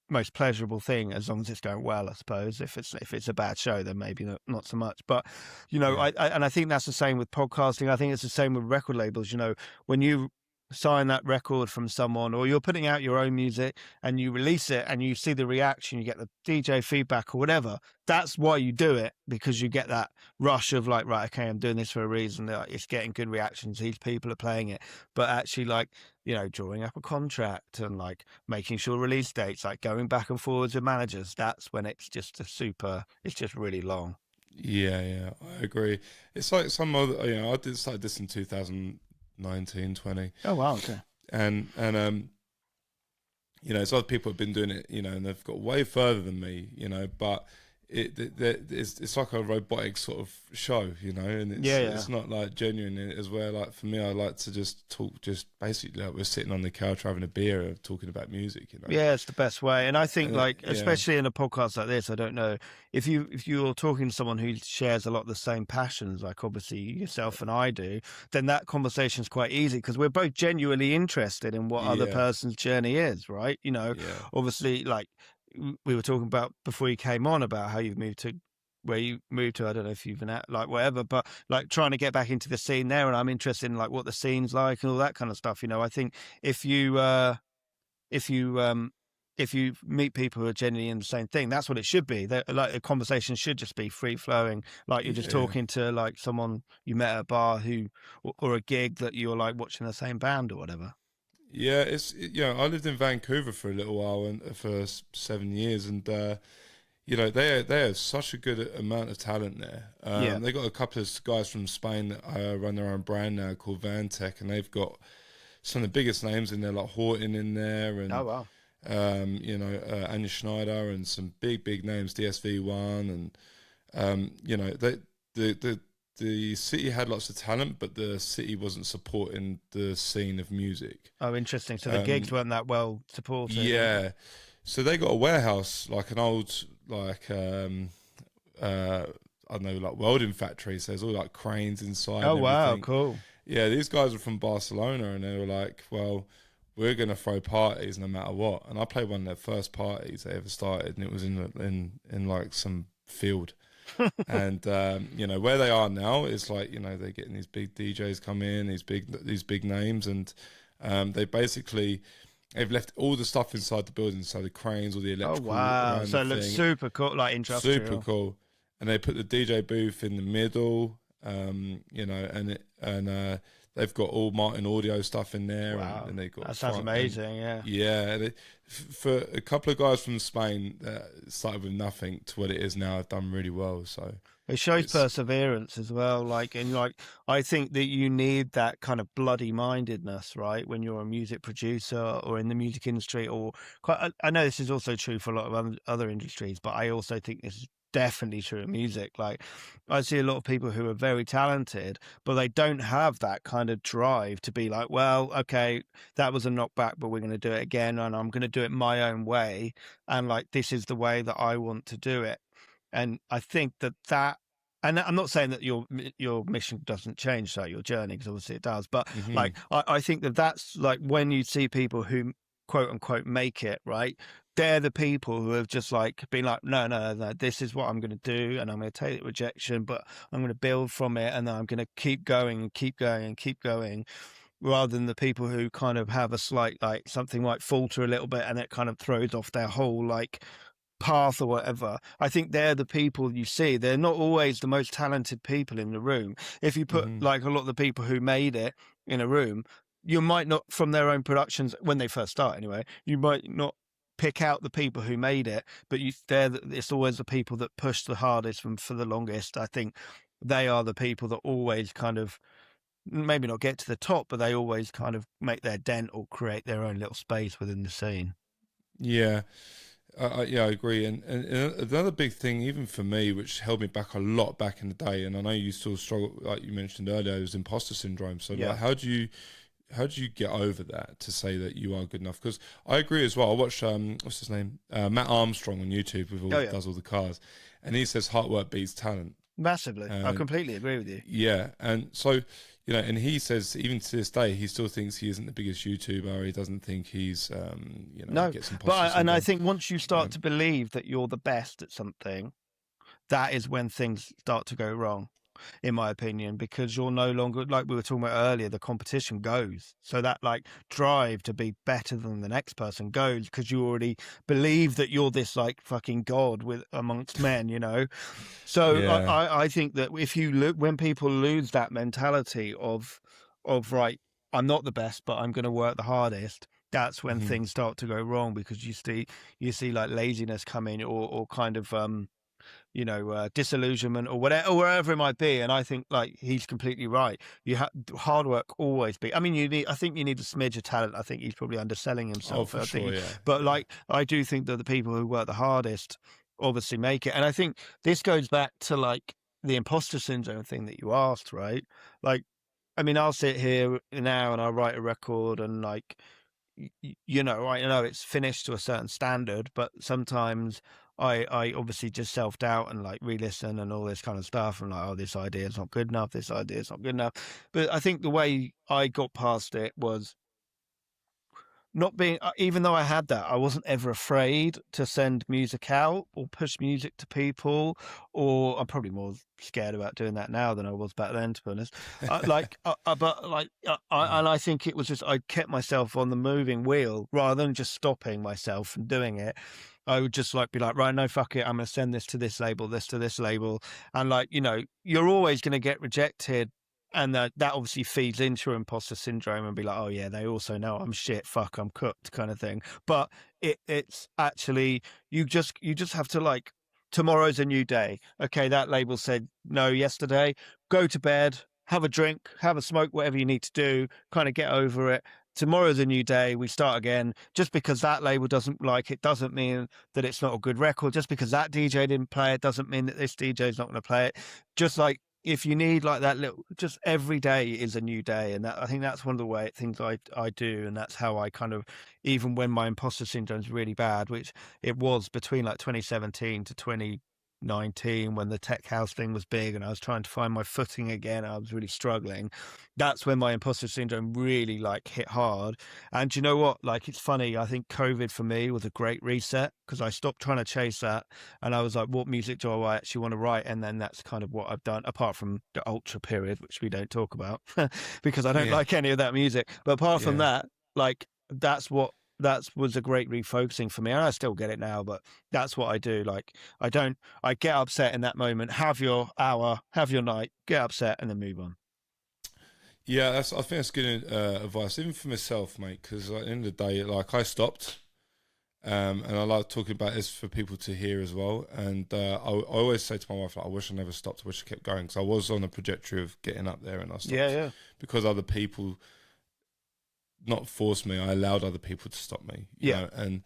most pleasurable thing as long as it's going well, I suppose. If it's a bad show, then maybe not so much. But yeah, I think that's the same with podcasting. I think it's the same with record labels. When you sign that record from someone, or you're putting out your own music and you release it and you see the reaction, you get the DJ feedback or whatever. That's why you do it, because you get that rush of like, right, okay, I'm doing this for a reason. Like, it's getting good reactions. These people are playing it, but actually, like, drawing up a contract and like making sure release dates, like going back and forwards with managers. That's when it's just it's just really long. yeah. I agree. It's like some other, I started this in 2019, 20, Oh wow, okay. and it's other people have been doing it, and they've got way further than me, but it's like a robotic sort of show, and it's not like genuine. As well, like for me, I like to just talk, just basically like we're sitting on the couch having a beer and talking about music, Yeah, it's the best way. And I think like, yeah, especially in a podcast like this, I don't know if you're talking to someone who shares a lot of the same passions, like obviously yourself and I do, then that conversation is quite easy because we're both genuinely interested in what other yeah, person's journey is, right? yeah, Obviously, like we were talking about before you came on about how you've moved to where you moved to. I don't know if you've been at like whatever, but like trying to get back into the scene there, and I'm interested in like what the scene's like and all that kind of stuff. I think if you if you if you meet people who are genuinely in the same thing, that's what it should be. Like a conversation should just be free flowing, like you're just yeah. talking to like someone you met at a bar or a gig that you're like watching the same band or whatever. Yeah, I lived in Vancouver for a little while and for 7 years, and they have such a good amount of talent there. Yeah. They got a couple of guys from Spain that run their own brand now called Vantech, and they've got some of the biggest names in there, like Horton in there, and Oh wow. Anya Schneider, and some big names, DSV1, and the city had lots of talent, but the city wasn't supporting the scene of music. Oh, interesting. So the gigs weren't that well supported. Yeah, so they got a warehouse, like an old, like I don't know, like welding factory. So there's all like cranes inside. Oh and wow, everything. cool. Yeah, these guys were from Barcelona, and they were like, "Well, we're gonna throw parties no matter what." And I played one of their first parties they ever started, and it was in like some field. And where they are now is like, they're getting these big DJs come in, these big names, and they've left all the stuff inside the building, so the cranes, all the Oh electrical. wow! So it looks super cool, like industrial. Super cool. And they put the DJ booth in the middle, they've got all Martin Audio stuff in there. Wow, and they got that sounds amazing. Yeah. Yeah, for a couple of guys from Spain that started with nothing to what it is now, have done really well. So it shows perseverance as well. Like, and like, I think that you need that kind of bloody mindedness, right? When you're a music producer or in the music industry, or I know this is also true for a lot of other industries, but I also think this is definitely true in music. Like, I see a lot of people who are very talented, but they don't have that kind of drive to be like, well, okay, that was a knockback, but we're going to do it again, and I'm going to do it my own way, and like this is the way that I want to do it. And I think that. And I'm not saying that your mission doesn't change throughout your journey, because obviously it does. But Hmm. like, I think that's like when you see people who quote unquote make it, right? They're the people who have just like been like, no, no, no, this is what I'm going to do, and I'm going to take the rejection, but I'm going to build from it, and then I'm going to keep going and keep going and keep going, rather than the people who kind of have a slight, like, something might falter a little bit and it kind of throws off their whole like path or whatever. I think they're the people you see. They're not always the most talented people in the room. If you put Hmm. like a lot of the people who made it in a room, you might not, from their own productions when they first start anyway, you might not pick out the people who made it, but it's always the people that push the hardest and for the longest. I think they are the people that always kind of maybe not get to the top, but they always kind of make their dent or create their own little space within the scene. Yeah. Yeah, I agree. And another big thing, even for me, which held me back a lot back in the day, and I know you still struggle, like you mentioned earlier, was imposter syndrome. So, Yeah. like, how do you get over that to say that you are good enough? Because I agree as well. I watched what's his name, Matt Armstrong on YouTube, does all the cars, and he says hard work beats talent. Massively. I completely agree with you. Yeah, and so and he says even to this day he still thinks he isn't the biggest YouTuber. He doesn't think he's No, gets imposter but and I syndrome. think once you start to believe that you're the best at something, that is when things start to go wrong, in my opinion, because you're no longer, like we were talking about earlier, the competition goes. So that like drive to be better than the next person goes, because you already believe that you're this like fucking god with amongst men, So Yeah. I think that if you look, when people lose that mentality of right, I'm not the best, but I'm going to work the hardest. That's when Hmm. things start to go wrong, because you see like laziness come in, or kind of disillusionment or whatever, or wherever it might be. And I think like he's completely right. You have hard work always be. I mean, I think you need a smidge of talent. I think he's probably underselling Oh, himself. for sure. Yeah. But like, I do think that the people who work the hardest obviously make it. And I think this goes back to like the imposter syndrome thing that you asked, right? Like, I mean, I'll sit here now and I'll write a record, and like, I know it's finished to a certain standard, but sometimes I obviously just self doubt and like re-listen and all this kind of stuff, and like, oh, this idea is not good enough. This idea is not good enough. But I think the way I got past it was not being, even though I had that, I wasn't ever afraid to send music out or push music to people. Or I'm probably more scared about doing that now than I was back then, to be honest. And I think it was just, I kept myself on the moving wheel rather than just stopping myself from doing it. I would just like be like, right, no, fuck it, I'm going to send this to this label, this to this label. And like, you're always going to get rejected, and that obviously feeds into imposter syndrome, and be like, oh yeah, they also know I'm shit, fuck, I'm cooked, kind of thing. But it's actually, you just have to like, tomorrow's a new day. Okay, that label said no yesterday. Go to bed, have a drink, have a smoke, whatever you need to do, kind of get over it. Tomorrow's a new day. We start again. Just because that label doesn't like it doesn't mean that it's not a good record. Just because that DJ didn't play it doesn't mean that this DJ is not going to play it. Just like, if you need like that little, just every day is a new day. And I think that's one of the things I do. And that's how I kind of, even when my imposter syndrome is really bad, which it was between like 2017 to 2019, when the tech house thing was big and I was trying to find my footing again, I was really struggling. That's when my imposter syndrome really like hit hard. And you know what? Like, it's funny. I think COVID for me was a great reset, because I stopped trying to chase that. And I was like, what music do I actually want to write? And then that's kind of what I've done, apart from the Ultra period, which we don't talk about because I don't Yeah. like any of that music. But apart from Yeah. that, like, that was a great refocusing for me. And I still get it now, but that's what I do. Like, I get upset in that moment, have your hour, have your night, get upset, and then move on. Yeah, I think that's good advice, even for myself, mate. Because at the end of the day, like, I stopped, and I like talking about this for people to hear as well. And I always say to my wife, like, I wish I never stopped. I wish I kept going, because I was on a trajectory of getting up there, and I stopped. Yeah. Because other people not forced me. I allowed other people to stop me. You know? And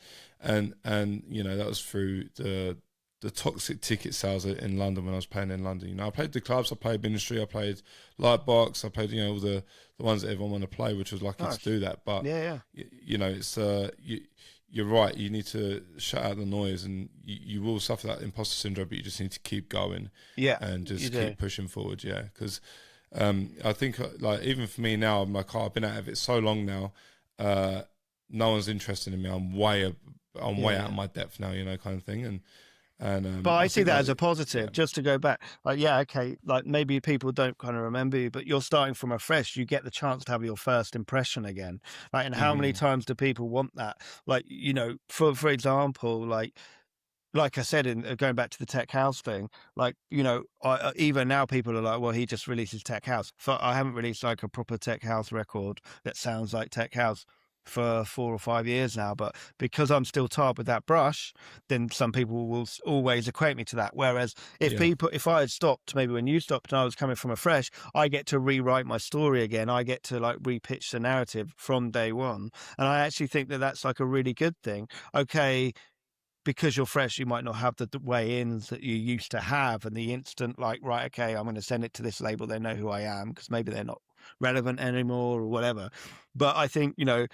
that was through the the toxic ticket sales in London when I was playing in London. You know, I played the clubs, I played Ministry, I played Lightbox, I played, you know, all the ones that everyone want to play, which was lucky to do that. But you know, it's you're right. You need to shut out the noise, and you will suffer that imposter syndrome, but you just need to keep going, and just keep pushing forward, because I think like even for me now, I'm like, I've been out of it so long now. No one's interested in me. I'm way out of my depth now, you know, kind of thing. But I see that as a positive. Just to go back, like, okay, like maybe people don't kind of remember you, but you're starting from afresh. You get the chance to have your first impression again. Like, and how many times do people want that? Like, you know, for example, like I said, in going back to the tech house thing, like, you know, even now people are like, well, he just releases tech house. I haven't released like a proper tech house record that sounds like tech house for 4 or 5 years now, but because I'm still tarred with that brush, then some people will always equate me to that. Whereas if I had stopped, maybe when you stopped and I was coming from afresh, I get to rewrite my story again. I get to like repitch the narrative from day one, and I actually think that that's like a really good thing. Okay, because you're fresh, you might not have the weigh-ins that you used to have, and the instant like, right, okay, I'm going to send it to this label, they know who I am, because maybe they're not relevant anymore or whatever. But I think, you know,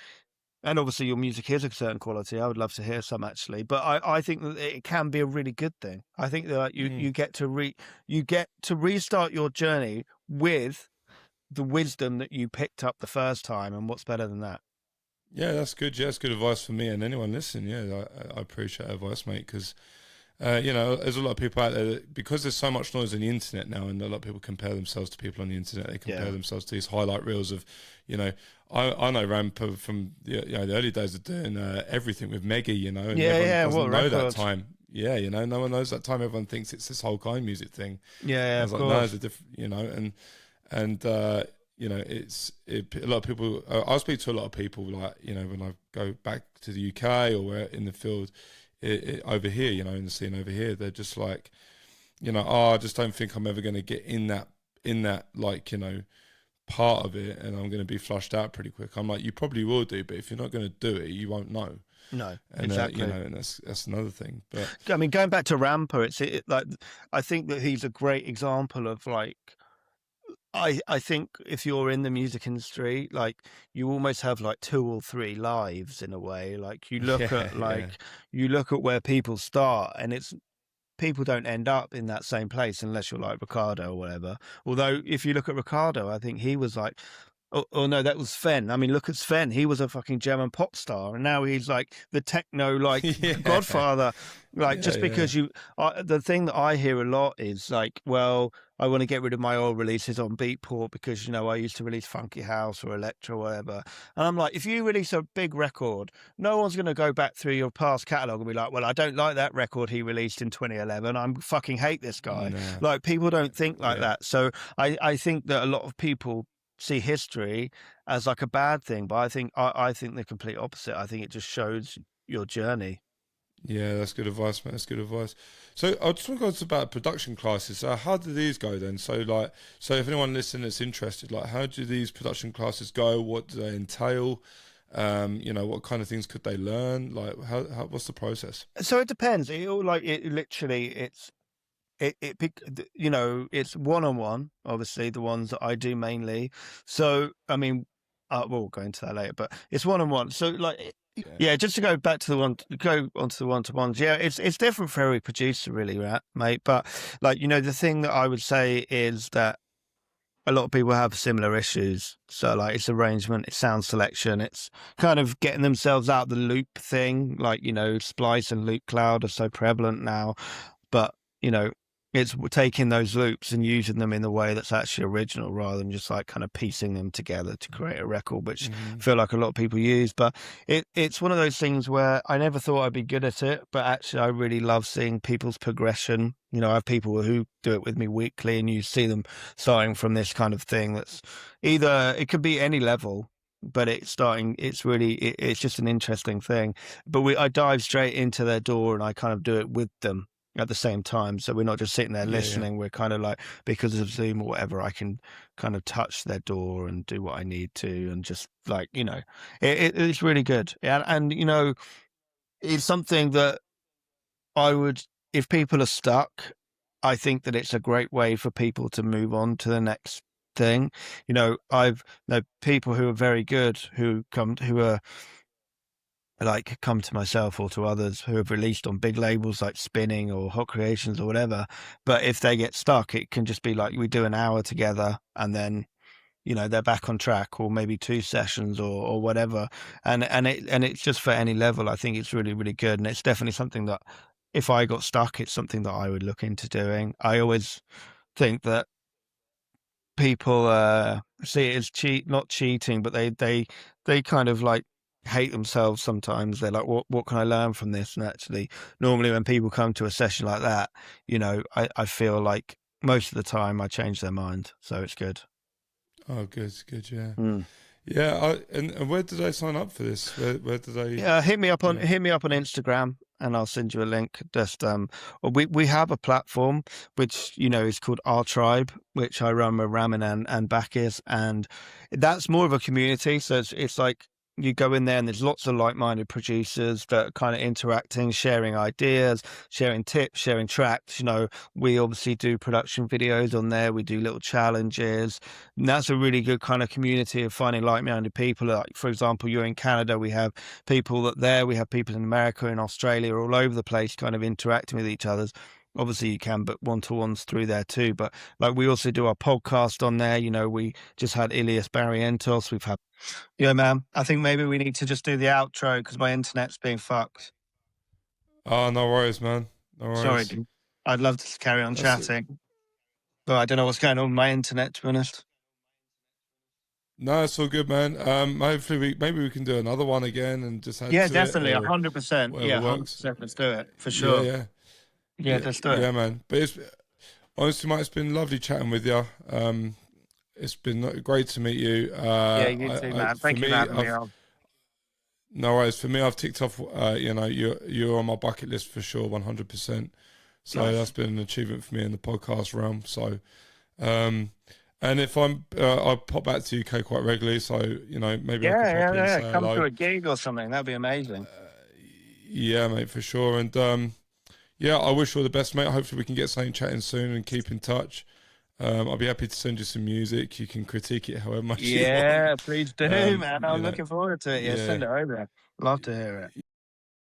and obviously your music is a certain quality. I would love to hear some actually, but I think that it can be a really good thing. I think that you get to restart your journey with the wisdom that you picked up the first time, and what's better than that? Yeah, that's good. Yeah, that's good advice for me and anyone listening. Yeah, I appreciate advice, mate, because you know, there's a lot of people out there that, because there's so much noise on the internet now, and a lot of people compare themselves to people on the internet. They compare themselves to these highlight reels of, you know, I know Ramp from the early days of doing everything with Meggy, you know, and everyone doesn't know that time. Yeah, you know, no one knows that time. Everyone thinks it's this whole kind music thing. Yeah, I was like, no, it's a different, you know, and you know, a lot of people. I speak to a lot of people, like, you know, when I go back to the UK or where in the field. Over here, you know, in the scene over here, they're just like, you know, I just don't think I'm ever going to get in that, like, you know, part of it, and I'm going to be flushed out pretty quick. I'm like, you probably will do, but if you're not going to do it, you won't know. No, and, exactly. You know, and that's another thing. But I mean, going back to Ramper, like, I think that he's a great example of like, I think if you're in the music industry, like, you almost have like 2 or 3 lives in a way. Like, you look you look at where people start, and it's, people don't end up in that same place unless you're like Ricardo or whatever. Although if you look at Ricardo, I think he was like, oh no, that was Sven. I mean, look at Sven. He was a fucking German pop star, and now he's like the techno, like, godfather. Like, just because the thing that I hear a lot is like, well, I want to get rid of my old releases on Beatport because, you know, I used to release funky house or electro or whatever. And I'm like, if you release a big record, no one's going to go back through your past catalog and be like, well, I don't like that record he released in 2011. I fucking hate this guy. No. Like, people don't think like that. So I think that a lot of people see history as like a bad thing, but I think the complete opposite. I think it just shows your journey. Yeah, that's good advice, man. That's good advice. So I just want to go about production classes. So how do these go then? So if anyone listening that's interested, like, how do these production classes go? What do they entail? You know, what kind of things could they learn? Like, how what's the process? So it depends. You know, it's one-on-one, obviously, the ones that I do mainly. So, I mean, we'll go into that later, but it's one-on-one. So, like, just to go back to go onto the one-to-ones. Yeah, it's different for every producer, really, right, mate? But, like, you know, the thing that I would say is that a lot of people have similar issues. So, like, it's arrangement, it's sound selection, it's kind of getting themselves out the loop thing. Like, you know, Splice and Loop Cloud are so prevalent now. But, you know, it's taking those loops and using them in the way that's actually original, rather than just like kind of piecing them together to create a record, which I feel like a lot of people use. But it's one of those things where I never thought I'd be good at it, but actually I really love seeing people's progression. You know, I have people who do it with me weekly, and you see them starting from this kind of thing that's either, it could be any level, but it's just an interesting thing. But I dive straight into their door, and I kind of do it with them at the same time. So we're not just sitting there listening. We're kind of like, because of Zoom or whatever, I can kind of touch their door and do what I need to, and just like, you know, it's really good. And, you know, it's something that I would if people are stuck, I think that it's a great way for people to move on to the next thing. I've known people who are very good who are like come to myself or to others who have released on big labels like Spinning or Hot Creations or whatever. But if they get stuck, it can just be like we do an hour together and then they're back on track, or maybe 2 sessions or whatever. And it's just for any level. I think it's really, really good. And it's definitely something that if I got stuck, it's something that I would look into doing. I always think that people see it as not cheating, but they kind of like hate themselves sometimes. They're like, what can I learn from this? And actually, normally when people come to a session like that, I feel like most of the time I change their mind. So it's good. Oh, good, yeah. Mm. Yeah, and where did I sign up for this? Where did I? Yeah, hit me up on Instagram, and I'll send you a link. Just we have a platform which is called Our Tribe, which I run with Ramin and Bakis, and that's more of a community. So it's like you go in there and there's lots of like-minded producers that are kind of interacting, sharing ideas, sharing tips, sharing tracks. We obviously do production videos on there. We do little challenges. And that's a really good kind of community of finding like-minded people. Like, for example, you're in Canada, we have people we have people in America, in Australia, all over the place kind of interacting with each other. Obviously you can book one-to-ones through there too, but like we also do our podcast on there. We just had Ilias Barrientos. We've had man, I think maybe we need to just do the outro because my internet's being fucked. Oh, no worries, man. No worries. Sorry, dude. I'd love to carry on chatting, but I don't know what's going on with my internet, to be honest. No, it's all good, man. Hopefully maybe we can do another one again and just add Yeah, to definitely, it, 100%. Yeah, 100%. Let's do it for sure. Yeah, let's do it. Yeah, man. But it's honestly, mate, it's been lovely chatting with you. It's been great to meet you. Yeah, you too, man. Thank you for having me on. No worries. For me, I've ticked off. You're on my bucket list for sure, 100%. So nice. That's been an achievement for me in the podcast realm. So, and if I pop back to UK quite regularly. So maybe I can pop in and say come hello. to a gig or something. That'd be amazing. Yeah, mate, for sure. And yeah, I wish you all the best, mate. Hopefully we can get something chatting soon and keep in touch. I'll be happy to send you some music. You can critique it however much you want. Yeah, please do, man. I'm looking forward to it. Yeah, send it over. Love to hear it.